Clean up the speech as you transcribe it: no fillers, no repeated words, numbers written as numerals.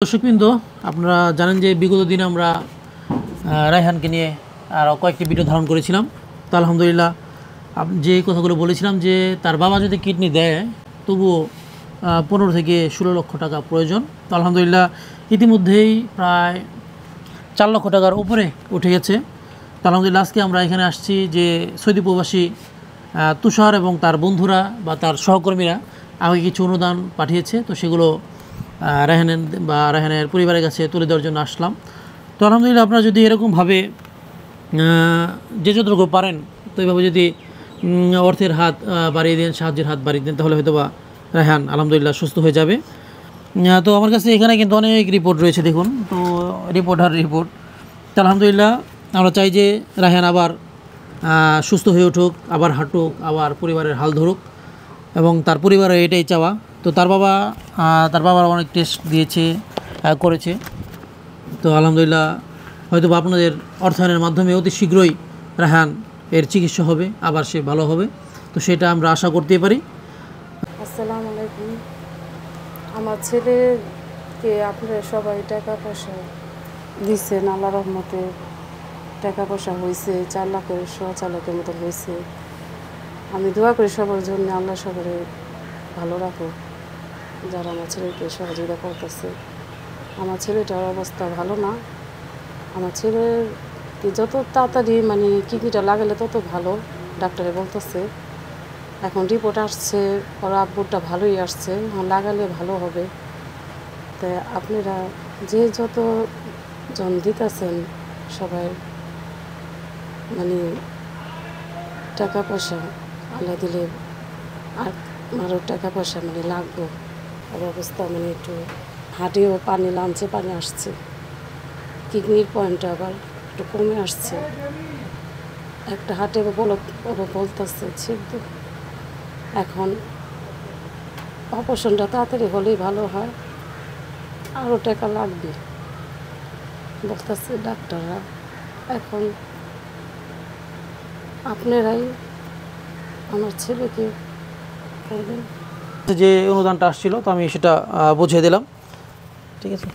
দর্শকবৃন্দ, আপনারা জানেন যে বিগত দিনে আমরা রায়হানকে নিয়ে আরও কয়েকটি ভিডিও ধারণ করেছিলাম। তো আলহামদুলিল্লাহ যে কথাগুলো বলেছিলাম যে তার বাবা যদি কিডনি দেয় তবুও 15 থেকে 16 লক্ষ টাকা প্রয়োজন। তো আলহামদুলিল্লাহ ইতিমধ্যেই প্রায় 4 লক্ষ টাকার উপরে উঠে গেছে। তো আলহামদুলিল্লাহ আজকে আমরা এখানে আসছি যে সৌদি প্রবাসী তুষার এবং তার বন্ধুরা বা তার সহকর্মীরা আমাকে কিছু অনুদান পাঠিয়েছে। তো সেগুলো রায়হানের পরিবারের কাছে তুলে দেওয়ার জন্য আসলাম। তো আলহামদুলিল্লাহ আপনারা যদি এরকমভাবে যে যতটুকু পারেন তো এইভাবে যদি অর্থের হাত বাড়িয়ে দেন, সাহায্যের হাত বাড়িয়ে দেন, তাহলে হয়তো বা রায়হান আলহামদুলিল্লাহ সুস্থ হয়ে যাবে। তো আমার কাছে এখানে কিন্তু অনেক রিপোর্ট রয়েছে, দেখুন তো রিপোর্ট। তো আলহামদুলিল্লাহ আমরা চাই যে রায়হান আবার সুস্থ হয়ে উঠুক, আবার হাঁটুক, আবার পরিবারের হাল ধরুক, এবং তার পরিবারের এটাই চাওয়া। তো তার বাবার অনেক টেস্ট করেছে। তো আলহামদুলিল্লাহ হয়তো আপনাদের অর্থায়নের মাধ্যমে অতি শীঘ্রই রায়হান এর চিকিৎসা হবে, আবার সে ভালো হবে। তো সেটা আমরা আশা করতে পারি। আসসালামু আলাইকুম। আমার ছেলেকে আপনারা সবাই টাকা পয়সা দিচ্ছেন, আল্লাহ রহমতে টাকা পয়সা হয়েছে, 4 লাখের 4.25 লাখের মতো হয়েছে। আমি দোয়া করি সবার জন্য, আল্লাহ সবারে ভালো রাখো যারা আমার ছেলেকে সহযোগিতা করতেছে। আমার ছেলেটার অবস্থা ভালো না। আমার ছেলেকে যত তাড়াতাড়ি কিডনিটা লাগালে তত ভালো, ডাক্তারে বলতেছে। এখন রিপোর্ট আসছে, ওর আব্বুরটা ভালোই আসছে, লাগালে ভালো হবে। তাই আপনারা যে যতজন দিতেছেন সবাই টাকা পয়সা আল্লাহ দিলে আরও টাকা পয়সা লাগবে। ওর অবস্থা একটু হাটেও পানি লাঞ্চে পানি আসছে, কিডনির পয়েন্টটা আবার একটু কমে আসছে, একটা হাটে বলতেছে ছিদ্র। এখন অপারেশনটা তাড়াতাড়ি হলেই ভালো হয়, আরও টাকা লাগবে বলতেছে ডাক্তাররা। এখন আপনারাই আমার ছেলেকে করবেন। যে অনুদানটা আসছিল তো আমি সেটা বুঝিয়ে দিলাম, ঠিক আছে।